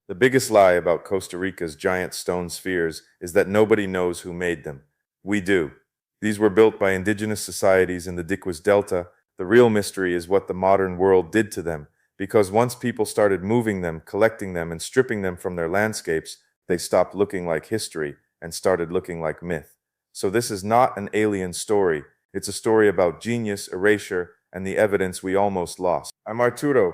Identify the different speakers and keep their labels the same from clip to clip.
Speaker 1: The biggest lie about Costa Rica's giant stone spheres is that nobody knows who made them. We do. These were built by indigenous societies in the Diquís Delta. The real mystery is what the modern world did to them, because once people started moving them, collecting them, and stripping them from their landscapes, they stopped looking like history and started looking like myth. So this is not an alien story. It's a story about genius, erasure, and the evidence we almost lost. I'm Arturo,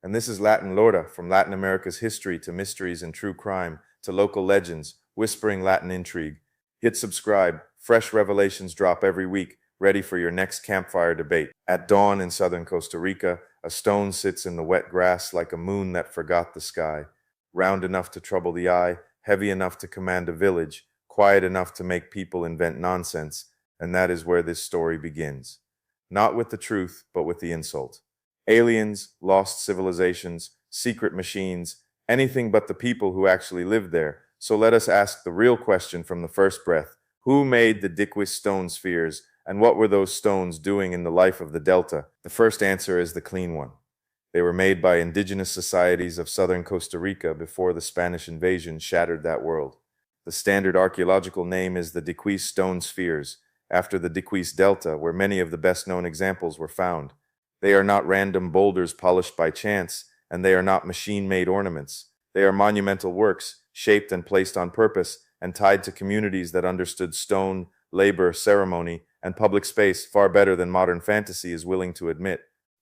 Speaker 1: and this is Latin Lorda, from Latin America's history to mysteries and true crime to local legends, whispering Latin intrigue. Hit subscribe. Fresh revelations drop every week, ready for your next campfire debate. At dawn in southern Costa Rica, a stone sits in the wet grass like a moon that forgot the sky, round enough to trouble the eye, heavy enough to command a village, quiet enough to make people invent nonsense, and that is where this story begins. Not with the truth, but with the insult. Aliens, lost civilizations, secret machines, anything but the people who actually lived there. So let us ask the real question from the first breath. Who made the Diquís stone spheres, and what were those stones doing in the life of the Delta? The first answer is the clean one. They were made by indigenous societies of southern Costa Rica before the Spanish invasion shattered that world. The standard archaeological name is the Diquís stone spheres, after the Diquís Delta, where many of the best-known examples were found. They are not random boulders polished by chance, and they are not machine-made ornaments. They are monumental works, shaped and placed on purpose, and tied to communities that understood stone, labor, ceremony, and public space far better than modern fantasy is willing to admit.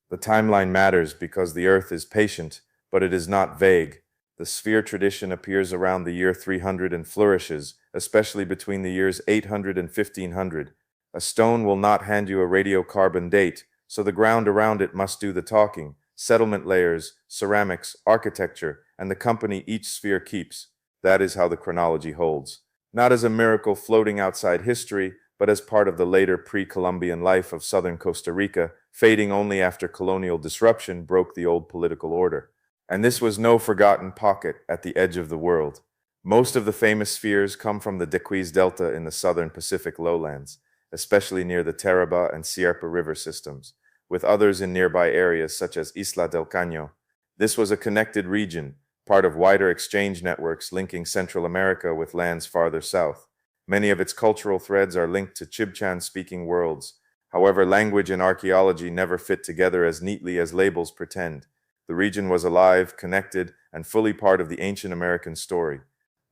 Speaker 1: The timeline matters because the Earth is patient, but it is not vague. The sphere tradition appears around the year 300 and flourishes, especially between the years 800 and 1500. A stone will not hand you a radiocarbon date, so the ground around it must do the talking. Settlement layers, ceramics, architecture, and the company each sphere keeps. That is how the chronology holds. Not as a miracle floating outside history, but as part of the later pre-Columbian life of southern Costa Rica, fading only after colonial disruption broke the old political order. And this was no forgotten pocket at the edge of the world. Most of the famous spheres come from the Diquís Delta in the southern Pacific lowlands, especially near the Taraba and Sierpa river systems, with others in nearby areas such as Isla del Caño. This was a connected region, part of wider exchange networks linking Central America with lands farther south. Many of its cultural threads are linked to Chibchan-speaking worlds. However, language and archaeology never fit together as neatly as labels pretend. The region was alive, connected, and fully part of the ancient American story.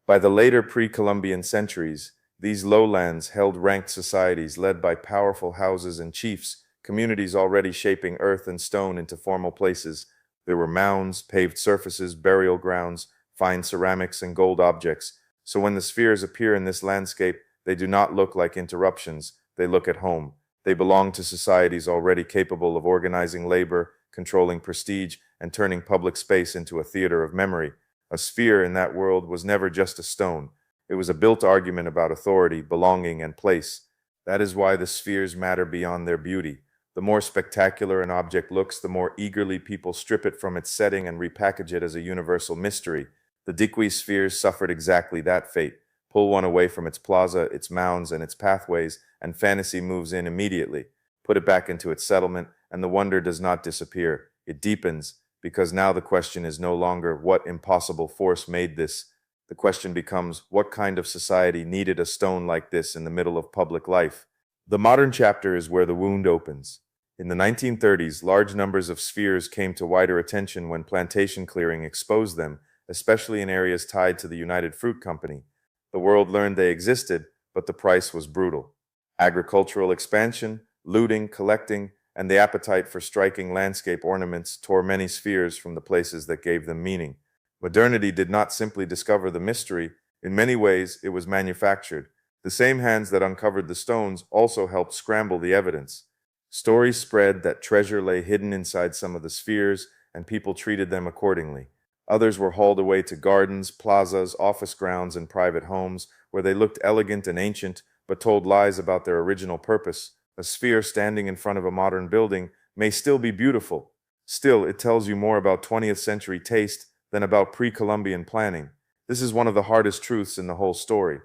Speaker 1: By the later pre-Columbian centuries, these lowlands held ranked societies led by powerful houses and chiefs, communities already shaping earth and stone into formal places. There were mounds, paved surfaces, burial grounds, fine ceramics, and gold objects. So when the spheres appear in this landscape, they do not look like interruptions, they look at home. They belong to societies already capable of organizing labor, controlling prestige, and turning public space into a theater of memory. A sphere in that world was never just a stone. It was a built argument about authority, belonging, and place. That is why the spheres matter beyond their beauty. The more spectacular an object looks, the more eagerly people strip it from its setting and repackage it as a universal mystery. The Diquís spheres suffered exactly that fate. Pull one away from its plaza, its mounds, and its pathways, and fantasy moves in immediately. Put it back into its settlement, and the wonder does not disappear. It deepens, because now the question is no longer what impossible force made this. The question becomes, what kind of society needed a stone like this in the middle of public life? The modern chapter is where the wound opens. In the 1930s, large numbers of spheres came to wider attention when plantation clearing exposed them, especially in areas tied to the United Fruit Company. The world learned they existed, but the price was brutal. Agricultural expansion, looting, collecting, and the appetite for striking landscape ornaments tore many spheres from the places that gave them meaning. Modernity did not simply discover the mystery. In many ways, it was manufactured. The same hands that uncovered the stones also helped scramble the evidence. Stories spread that treasure lay hidden inside some of the spheres, and people treated them accordingly. Others were hauled away to gardens, plazas, office grounds, and private homes, where they looked elegant and ancient, but told lies about their original purpose. A sphere standing in front of a modern building may still be beautiful. Still, it tells you more about 20th century taste than about pre-Columbian planning. This is one of the hardest truths in the whole story.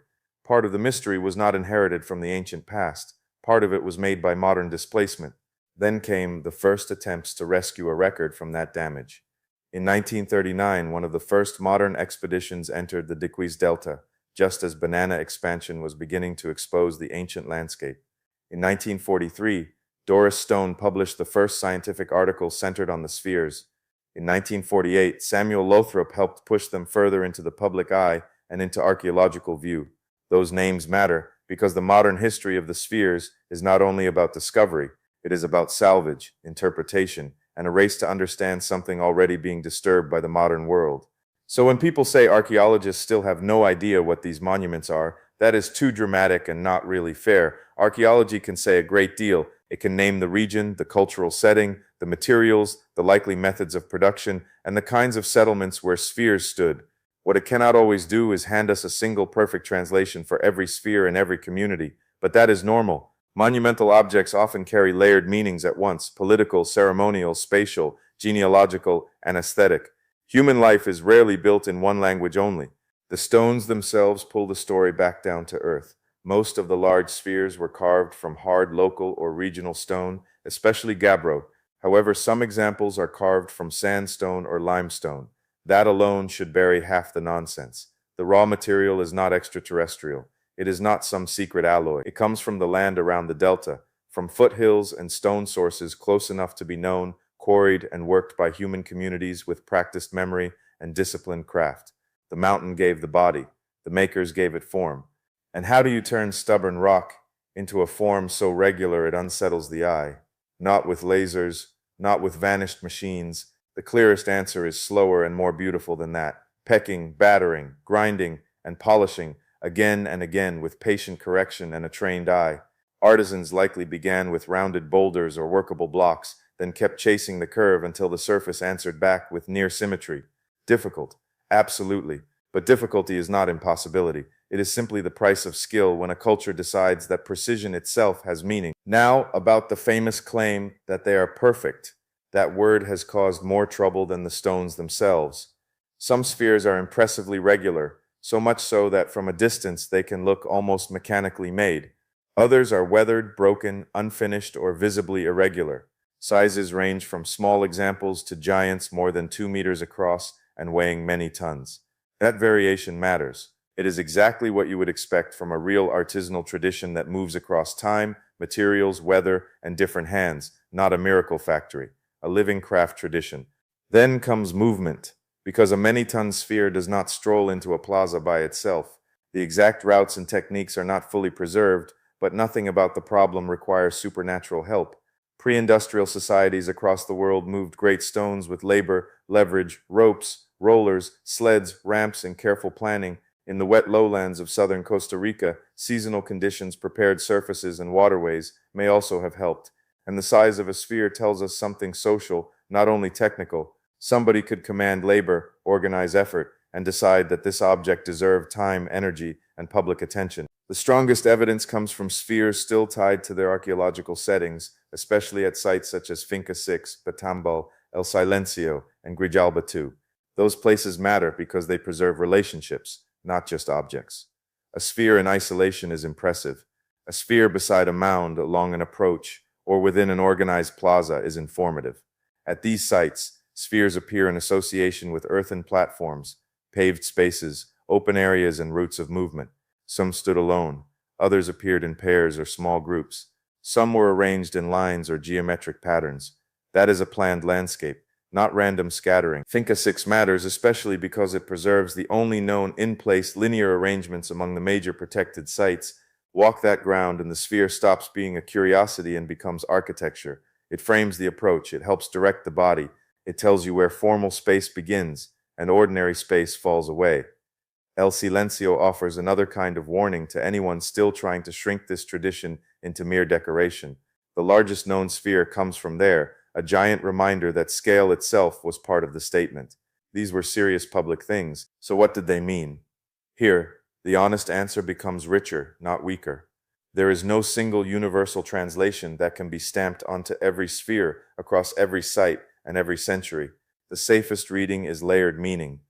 Speaker 1: Part of the mystery was not inherited from the ancient past. Part of it was made by modern displacement. Then came the first attempts to rescue a record from that damage. In 1939, one of the first modern expeditions entered the Diquís Delta, just as banana expansion was beginning to expose the ancient landscape. In 1943, Doris Stone published the first scientific article centered on the spheres. In 1948, Samuel Lothrop helped push them further into the public eye and into archaeological view. Those names matter because the modern history of the spheres is not only about discovery, it is about salvage, interpretation, and a race to understand something already being disturbed by the modern world. So when people say archaeologists still have no idea what these monuments are, that is too dramatic and not really fair. Archaeology can say a great deal. It can name the region, the cultural setting, the materials, the likely methods of production, and the kinds of settlements where spheres stood. What it cannot always do is hand us a single perfect translation for every sphere and every community, but that is normal. Monumental objects often carry layered meanings at once: political, ceremonial, spatial, genealogical, and aesthetic. Human life is rarely built in one language only. The stones themselves pull the story back down to earth. Most of the large spheres were carved from hard local or regional stone, especially gabbro. However, some examples are carved from sandstone or limestone. That alone should bury half the nonsense. The raw material is not extraterrestrial. It is not some secret alloy. It comes from the land around the delta, from foothills and stone sources close enough to be known, quarried and worked by human communities with practiced memory and disciplined craft. The mountain gave the body. The makers gave it form. And how do you turn stubborn rock into a form so regular it unsettles the eye? Not with lasers, not with vanished machines. The clearest answer is slower and more beautiful than that. Pecking, battering, grinding, and polishing, again and again with patient correction and a trained eye. Artisans likely began with rounded boulders or workable blocks, then kept chasing the curve until the surface answered back with near symmetry. Difficult, absolutely, but difficulty is not impossibility. It is simply the price of skill when a culture decides that precision itself has meaning. Now, about the famous claim that they are perfect. That word has caused more trouble than the stones themselves. Some spheres are impressively regular, so much so that from a distance they can look almost mechanically made. Others are weathered, broken, unfinished, or visibly irregular. Sizes range from small examples to giants more than 2 meters across and weighing many tons. That variation matters. It is exactly what you would expect from a real artisanal tradition that moves across time, materials, weather, and different hands, not a miracle factory, a living craft tradition. Then comes movement, because a many-ton sphere does not stroll into a plaza by itself. The exact routes and techniques are not fully preserved, but nothing about the problem requires supernatural help. Pre-industrial societies across the world moved great stones with labor, leverage, ropes, rollers, sleds, ramps, and careful planning. In the wet lowlands of southern Costa Rica, seasonal conditions, prepared surfaces, and waterways may also have helped. And the size of a sphere tells us something social, not only technical. Somebody could command labor, organize effort, and decide that this object deserved time, energy, and public attention. The strongest evidence comes from spheres still tied to their archaeological settings, especially at sites such as Finca 6, Batambal, El Silencio, and Grijalba 2. Those places matter because they preserve relationships, not just objects. A sphere in isolation is impressive. A sphere beside a mound along an approach or within an organized plaza is informative. At these sites, spheres appear in association with earthen platforms, paved spaces, open areas, and routes of movement. Some stood alone. Others appeared in pairs or small groups. Some were arranged in lines or geometric patterns. That is a planned landscape, not random scattering. Finca 6 matters especially because it preserves the only known in-place linear arrangements among the major protected sites. Walk that ground and the sphere stops being a curiosity and becomes architecture. It frames the approach. It helps direct the body. It tells you where formal space begins and ordinary space falls away. El Silencio offers another kind of warning to anyone still trying to shrink this tradition into mere decoration. The largest known sphere comes from there, a giant reminder that scale itself was part of the statement. These were serious public things, so what did they mean? Here, the honest answer becomes richer, not weaker. There is no single universal translation that can be stamped onto every sphere across every site and every century. The safest reading is layered meaning.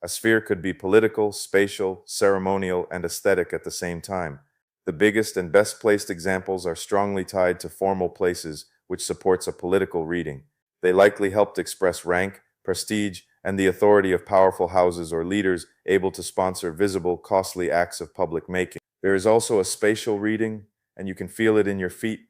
Speaker 1: A sphere could be political, spatial, ceremonial, and aesthetic at the same time. The biggest and best-placed examples are strongly tied to formal places, which supports a political reading. They likely helped express rank, prestige, and the authority of powerful houses or leaders able to sponsor visible, costly acts of public making. There is also a spatial reading, and you can feel it in your feet.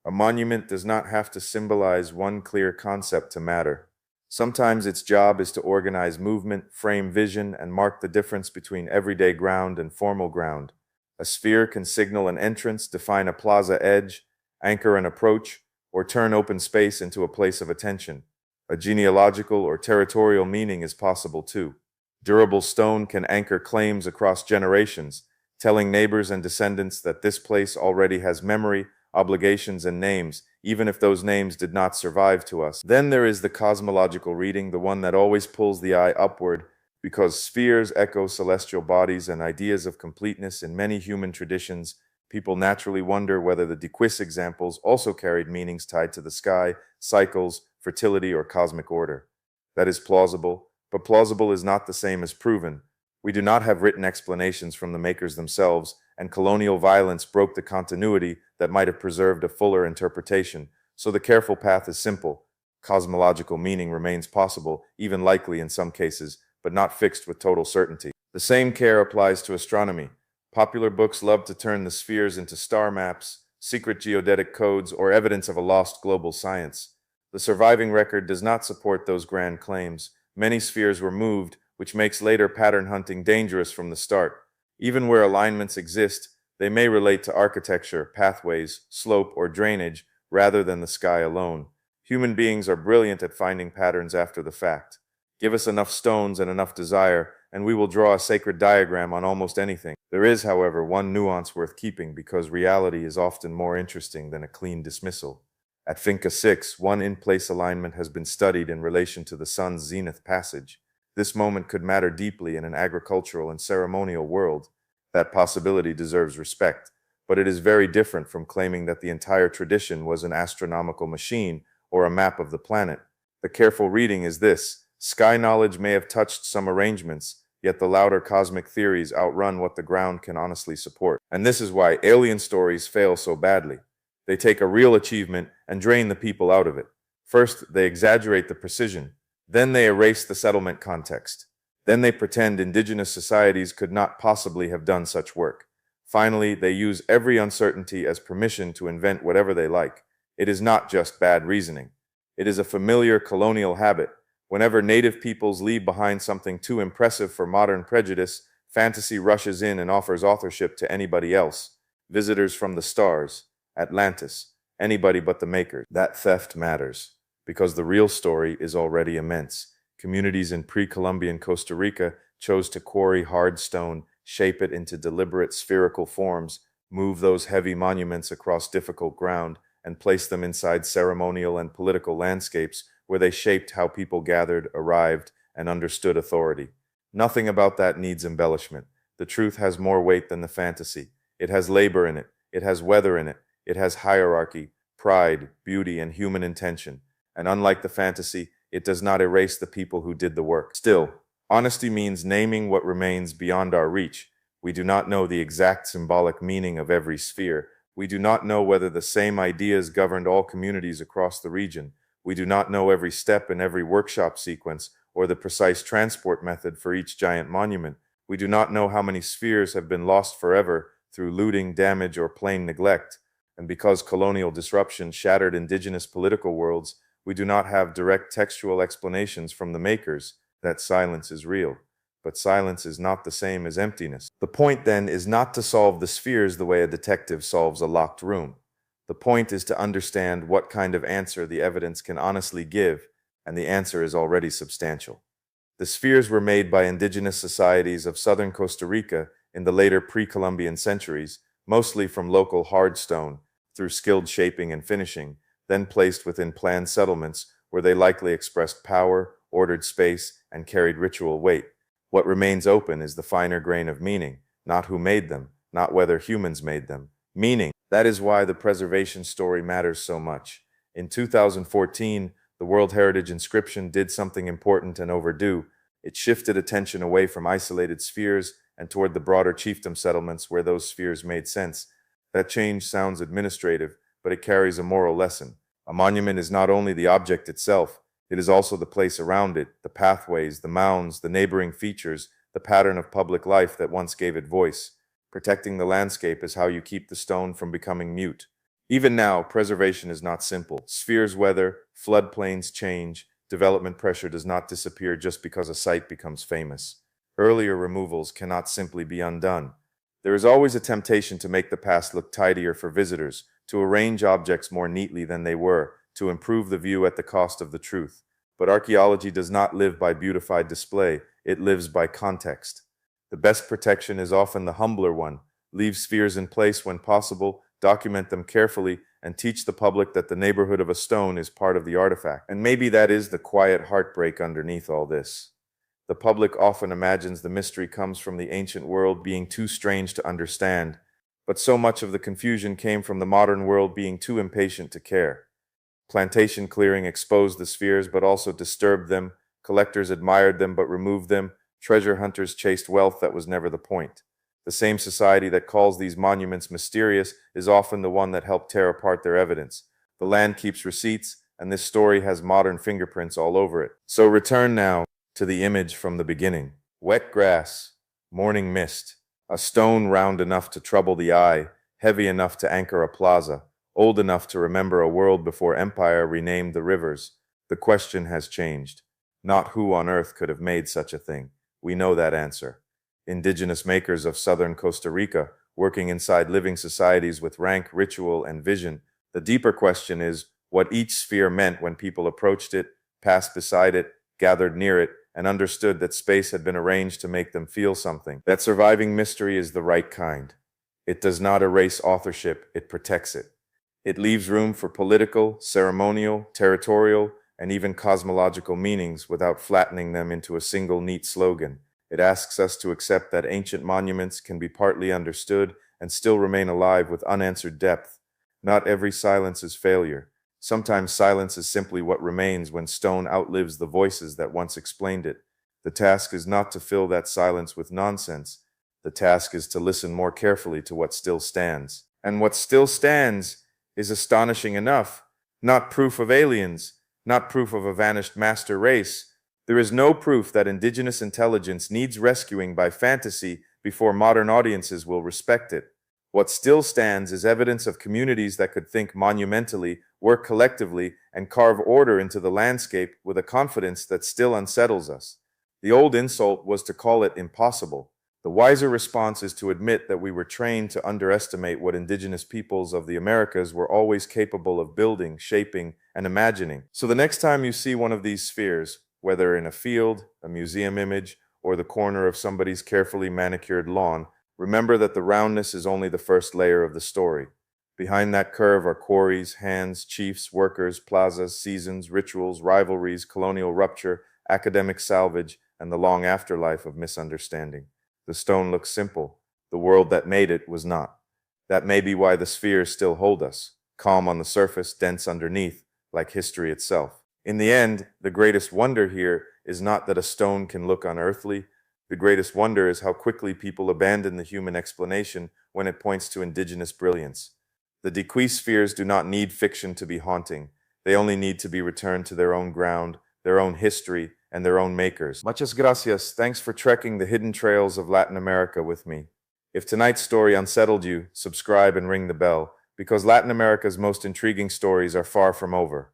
Speaker 1: A monument does not have to symbolize one clear concept to matter. Sometimes its job is to organize movement, frame vision, and mark the difference between everyday ground and formal ground. A sphere can signal an entrance, define a plaza edge, anchor an approach, or turn open space into a place of attention. A genealogical or territorial meaning is possible too. Durable stone can anchor claims across generations, telling neighbors and descendants that this place already has memory, obligations, and names, even if those names did not survive to us. Then there is the cosmological reading, the one that always pulls the eye upward, because spheres echo celestial bodies and ideas of completeness in many human traditions. People naturally wonder whether the Diquís examples also carried meanings tied to the sky, cycles, fertility, or cosmic order. That is plausible, but plausible is not the same as proven. We do not have written explanations from the makers themselves, and colonial violence broke the continuity that might have preserved a fuller interpretation. So the careful path is simple. Cosmological meaning remains possible, even likely in some cases, but not fixed with total certainty. The same care applies to astronomy. Popular books love to turn the spheres into star maps, secret geodetic codes, or evidence of a lost global science. The surviving record does not support those grand claims. Many spheres were moved, which makes later pattern hunting dangerous from the start. Even where alignments exist, they may relate to architecture, pathways, slope, or drainage, rather than the sky alone. Human beings are brilliant at finding patterns after the fact. Give us enough stones and enough desire, and we will draw a sacred diagram on almost anything. There is, however, one nuance worth keeping because reality is often more interesting than a clean dismissal. At Finca 6, one in-place alignment has been studied in relation to the sun's zenith passage. This moment could matter deeply in an agricultural and ceremonial world. That possibility deserves respect, but it is very different from claiming that the entire tradition was an astronomical machine or a map of the planet. The careful reading is this: sky knowledge may have touched some arrangements, yet the louder cosmic theories outrun what the ground can honestly support. And this is why alien stories fail so badly. They take a real achievement and drain the people out of it. First, they exaggerate the precision. Then they erase the settlement context. Then they pretend indigenous societies could not possibly have done such work. Finally, they use every uncertainty as permission to invent whatever they like. It is not just bad reasoning. It is a familiar colonial habit. Whenever native peoples leave behind something too impressive for modern prejudice, fantasy rushes in and offers authorship to anybody else. Visitors from the stars, Atlantis, anybody but the makers. That theft matters, because the real story is already immense. Communities in pre-Columbian Costa Rica chose to quarry hard stone, shape it into deliberate spherical forms, move those heavy monuments across difficult ground, and place them inside ceremonial and political landscapes where they shaped how people gathered, arrived, and understood authority. Nothing about that needs embellishment. The truth has more weight than the fantasy. It has labor in it. It has weather in it. It has hierarchy, pride, beauty, and human intention. And unlike the fantasy, it does not erase the people who did the work. Still, honesty means naming what remains beyond our reach. We do not know the exact symbolic meaning of every sphere. We do not know whether the same ideas governed all communities across the region. We do not know every step in every workshop sequence or the precise transport method for each giant monument. We do not know how many spheres have been lost forever through looting, damage, or plain neglect. And because colonial disruption shattered indigenous political worlds, we do not have direct textual explanations from the makers that silence is real. But silence is not the same as emptiness. The point, then, is not to solve the spheres the way a detective solves a locked room. The point is to understand what kind of answer the evidence can honestly give, and the answer is already substantial. The spheres were made by indigenous societies of southern Costa Rica in the later pre-Columbian centuries, mostly from local hard stone, through skilled shaping and finishing, then placed within planned settlements where they likely expressed power, ordered space, and carried ritual weight. What remains open is the finer grain of meaning, not who made them, not whether humans made them. Meaning. That is why the preservation story matters so much. In 2014, the World Heritage Inscription did something important and overdue. It shifted attention away from isolated spheres and toward the broader chiefdom settlements where those spheres made sense. That change sounds administrative, but it carries a moral lesson. A monument is not only the object itself, It is also the place around it, the pathways, the mounds, the neighboring features, the pattern of public life that once gave it voice. Protecting the landscape is how you keep the stone from becoming mute. Even now, preservation is not simple. Spheres weather, floodplains change, development pressure does not disappear just because a site becomes famous. Earlier removals cannot simply be undone. There is always a temptation to make the past look tidier for visitors, to arrange objects more neatly than they were, to improve the view at the cost of the truth. But archaeology does not live by beautified display, it lives by context. The best protection is often the humbler one. Leave spheres in place when possible, document them carefully, and teach the public that the neighborhood of a stone is part of the artifact. And maybe that is the quiet heartbreak underneath all this. The public often imagines the mystery comes from the ancient world being too strange to understand, but so much of the confusion came from the modern world being too impatient to care. Plantation clearing exposed the spheres but also disturbed them, collectors admired them but removed them, treasure hunters chased wealth that was never the point. The same society that calls these monuments mysterious is often the one that helped tear apart their evidence. The land keeps receipts, and this story has modern fingerprints all over it. So return now to the image from the beginning. Wet grass, morning mist, a stone round enough to trouble the eye, heavy enough to anchor a plaza, old enough to remember a world before empire renamed the rivers. The question has changed. Not who on earth could have made such a thing. We know that answer. Indigenous makers of southern Costa Rica, working inside living societies with rank ritual and vision. The deeper question is what each sphere meant when people approached it, passed beside it, gathered near it, and understood that space had been arranged to make them feel something. That surviving mystery is the right kind. It does not erase authorship, it protects it. It leaves room for political, ceremonial, territorial, and even cosmological meanings without flattening them into a single neat slogan. It asks us to accept that ancient monuments can be partly understood and still remain alive with unanswered depth. Not every silence is failure. Sometimes silence is simply what remains when stone outlives the voices that once explained it. The task is not to fill that silence with nonsense. The task is to listen more carefully to what still stands. And what still stands is astonishing enough. Not proof of aliens, not proof of a vanished master race. There is no proof that indigenous intelligence needs rescuing by fantasy before modern audiences will respect it. What still stands is evidence of communities that could think monumentally, work collectively, and carve order into the landscape with a confidence that still unsettles us. The old insult was to call it impossible. The wiser response is to admit that we were trained to underestimate what indigenous peoples of the Americas were always capable of building, shaping, and imagining. So the next time you see one of these spheres, whether in a field, a museum image, or the corner of somebody's carefully manicured lawn, remember that the roundness is only the first layer of the story. Behind that curve are quarries, hands, chiefs, workers, plazas, seasons, rituals, rivalries, colonial rupture, academic salvage, and the long afterlife of misunderstanding. The stone looks simple. The world that made it was not. That may be why the spheres still hold us, calm on the surface, dense underneath, like history itself. In the end, the greatest wonder here is not that a stone can look unearthly. The greatest wonder is how quickly people abandon the human explanation when it points to indigenous brilliance. The Diquís spheres do not need fiction to be haunting. They only need to be returned to their own ground, their own history, and their own makers. Muchas gracias. Thanks for trekking the hidden trails of Latin America with me. If tonight's story unsettled you, subscribe and ring the bell, because Latin America's most intriguing stories are far from over.